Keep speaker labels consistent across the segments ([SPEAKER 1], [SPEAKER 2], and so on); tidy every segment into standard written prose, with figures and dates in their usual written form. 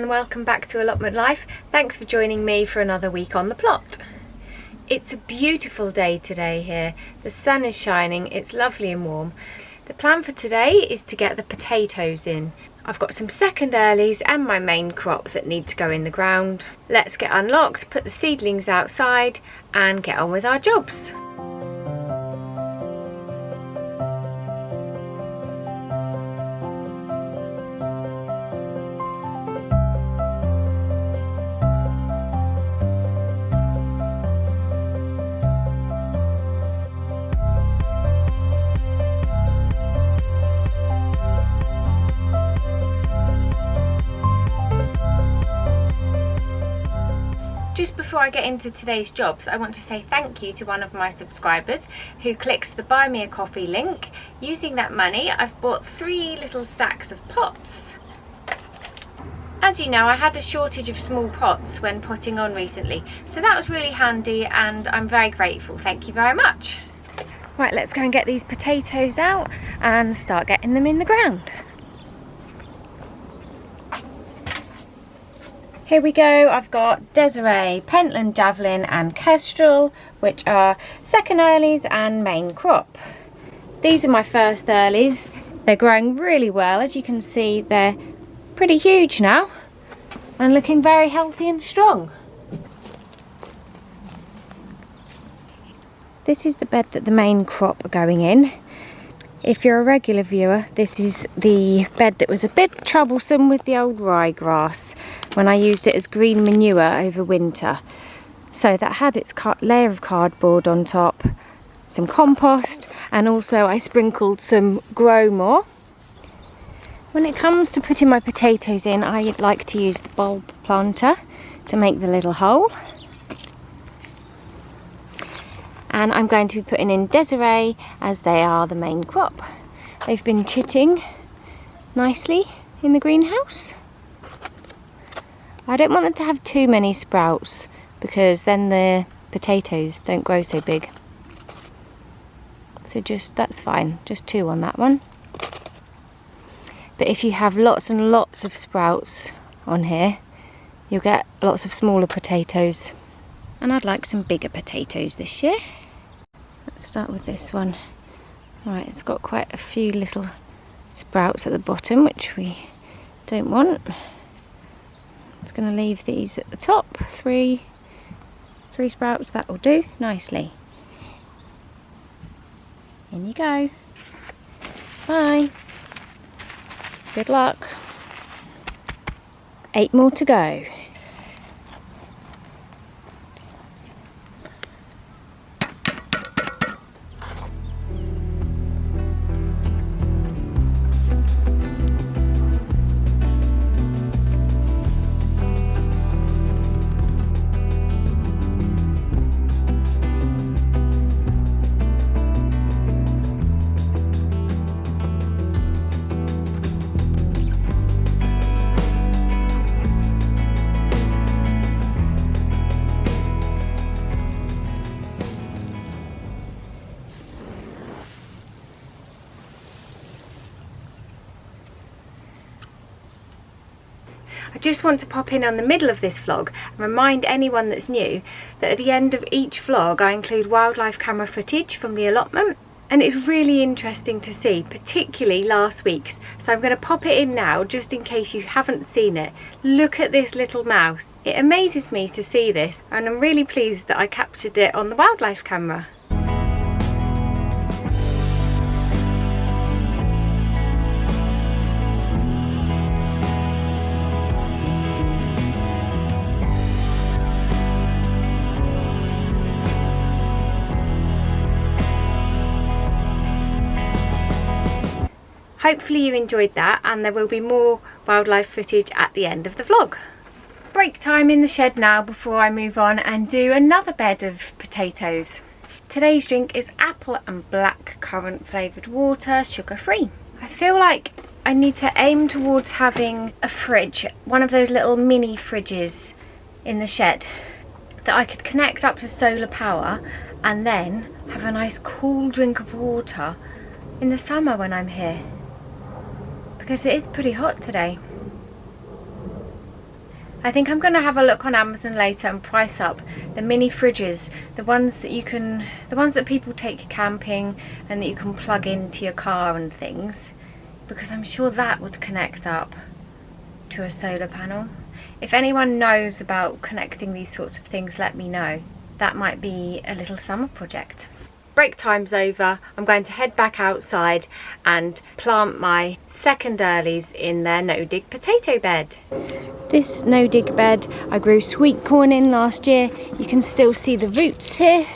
[SPEAKER 1] and welcome back to Allotment Life. Thanks for joining me for another week on the plot. It's a beautiful day today here. The sun is shining, it's lovely and warm. The plan for today is to get the potatoes in. I've got some second earlies and my main crop that need to go in the ground. Let's get unlocked, put the seedlings outside and get on with our jobs. Just before I get into today's jobs, I want to say thank you to one of my subscribers who clicked the Buy Me a Coffee link. Using that money, I've bought 3 little stacks of pots. As you know, I had a shortage of small pots when potting on recently, so that was really handy and I'm very grateful. Thank you very much. Right, let's go and get these potatoes out and start getting them in the ground. Here we go, I've got Desiree, Pentland Javelin and Kestrel, which are second earlies and main crop. These are my first earlies. They're growing really well. As you can see, they're pretty huge now and looking very healthy and strong. This is the bed that the main crop are going in. If you're a regular viewer, this is the bed that was a bit troublesome with the old ryegrass when I used it as green manure over winter. So that had its layer of cardboard on top, some compost, and also I sprinkled some grow more. When it comes to putting my potatoes in, I like to use the bulb planter to make the little hole. And I'm going to be putting in Desiree as they are the main crop. They've been chitting nicely in the greenhouse. I don't want them to have too many sprouts because then the potatoes don't grow so big. So that's fine, just 2 on that one. But if you have lots and lots of sprouts on here, you'll get lots of smaller potatoes. And I'd like some bigger potatoes this year. Let's start with this one. Right, it's got quite a few little sprouts at the bottom, which we don't want. It's going to leave these at the top. 3 sprouts, that will do nicely. In you go. Bye. Good luck. 8 more to go. I just want to pop in on the middle of this vlog and remind anyone that's new that at the end of each vlog I include wildlife camera footage from the allotment, and it's really interesting to see, particularly last week's. So I'm going to pop it in now just in case you haven't seen it. Look at this little mouse. It amazes me to see this and I'm really pleased that I captured it on the wildlife camera. Hopefully you enjoyed that, and there will be more wildlife footage at the end of the vlog. Break time in the shed now before I move on and do another bed of potatoes. Today's drink is apple and black currant flavoured water, sugar free. I feel like I need to aim towards having a fridge, one of those little mini fridges in the shed that I could connect up to solar power and then have a nice cool drink of water in the summer when I'm here, because it is pretty hot today. I think I'm going to have a look on Amazon later and price up the mini fridges, the ones that people take camping and that you can plug into your car and things, because I'm sure that would connect up to a solar panel. If anyone knows about connecting these sorts of things, let me know. That might be a little summer project. Break time's over. I'm going to head back outside and plant my second earlies in their no-dig potato bed. This no-dig bed I grew sweet corn in last year. You can still see the roots here.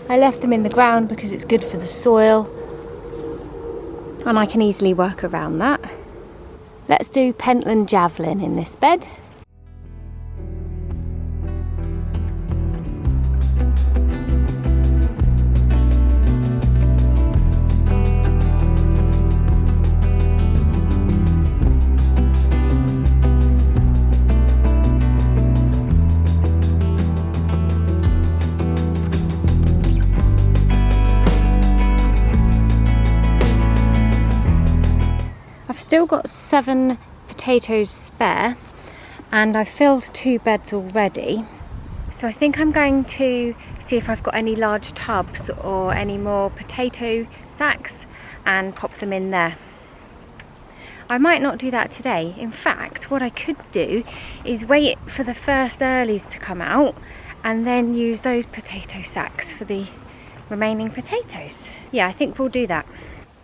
[SPEAKER 1] I left them in the ground because it's good for the soil and I can easily work around that. Let's do Pentland javelin in this bed. Still got 7 potatoes spare and I've filled 2 beds already, so I think I'm going to see if I've got any large tubs or any more potato sacks and pop them in there. I might not do that today. In fact, what I could do is wait for the first earlies to come out and then use those potato sacks for the remaining potatoes. Yeah, I think we'll do that.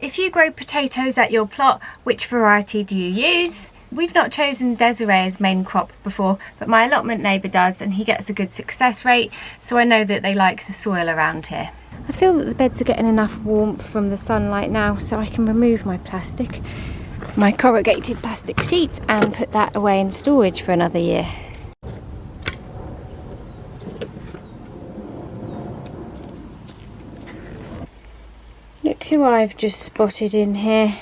[SPEAKER 1] If you grow potatoes at your plot, which variety do you use? We've not chosen Desiree as main crop before, but my allotment neighbour does and he gets a good success rate, so I know that they like the soil around here. I feel that the beds are getting enough warmth from the sunlight now, so I can remove my corrugated plastic sheet and put that away in storage for another year. Look who I've just spotted in here.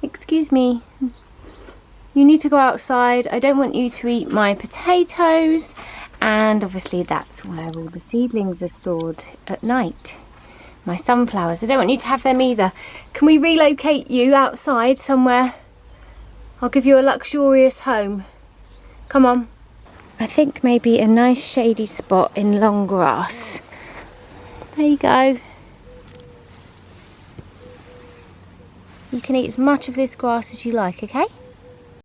[SPEAKER 1] Excuse me. You need to go outside. I don't want you to eat my potatoes. And obviously that's where all the seedlings are stored at night. My sunflowers. I don't want you to have them either. Can we relocate you outside somewhere? I'll give you a luxurious home. Come on. I think maybe a nice shady spot in long grass. There you go. You can eat as much of this grass as you like, okay?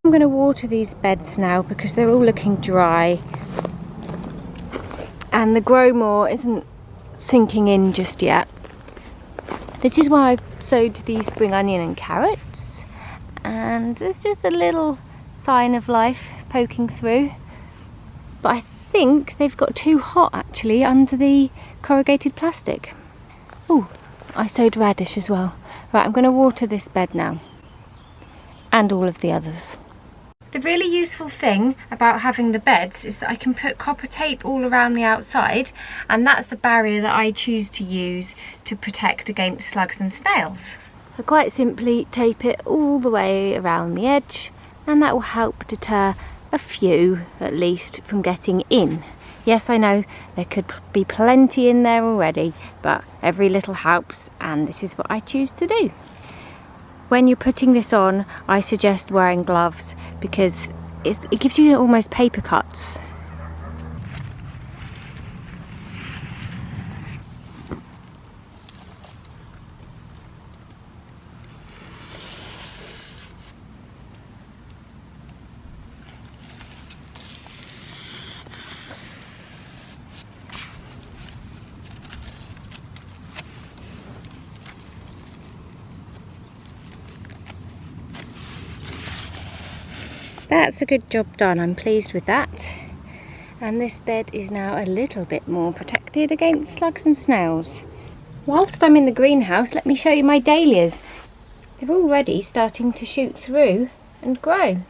[SPEAKER 1] I'm going to water these beds now because they're all looking dry. And the grow more isn't sinking in just yet. This is why I sowed these spring onion and carrots. And there's just a little sign of life poking through. But I think they've got too hot actually under the corrugated plastic. Oh, I sowed radish as well. Right, I'm going to water this bed now and all of the others. The really useful thing about having the beds is that I can put copper tape all around the outside, and that's the barrier that I choose to use to protect against slugs and snails. I quite simply tape it all the way around the edge, and that will help deter a few at least from getting in. Yes, I know there could be plenty in there already, but every little helps, and this is what I choose to do. When you're putting this on, I suggest wearing gloves because it gives you almost paper cuts. That's a good job done, I'm pleased with that. And this bed is now a little bit more protected against slugs and snails. Whilst I'm in the greenhouse, let me show you my dahlias. They're already starting to shoot through and grow.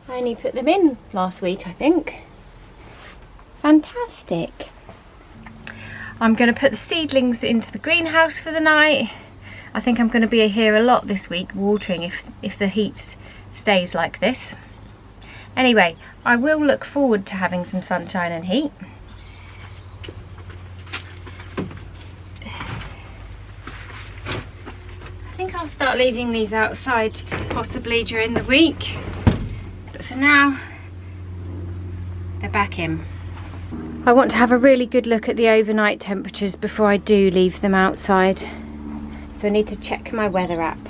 [SPEAKER 1] I only put them in last week, I think. Fantastic. I'm going to put the seedlings into the greenhouse for the night. I think I'm going to be here a lot this week watering if the heat stays like this. Anyway, I will look forward to having some sunshine and heat. I think I'll start leaving these outside possibly during the week, but for now they're back in. I want to have a really good look at the overnight temperatures before I do leave them outside, so I need to check my weather app.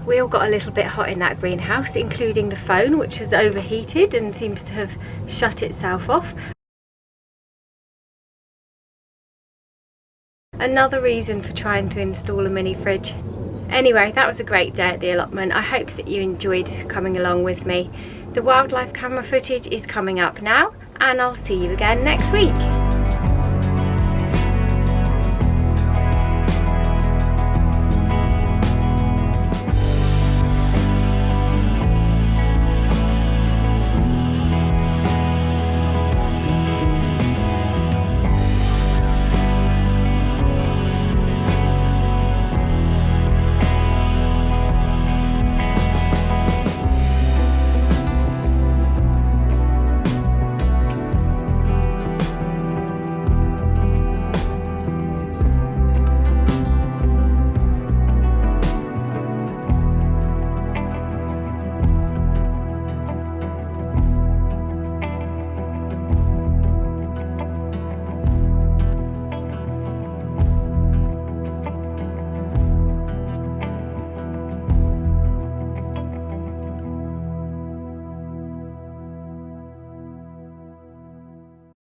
[SPEAKER 1] We all got a little bit hot in that greenhouse, including the phone, which has overheated and seems to have shut itself off. Another reason for trying to install a mini fridge. Anyway, that was a great day at the allotment. I hope that you enjoyed coming along with me. The wildlife camera footage is coming up now, and I'll see you again next week.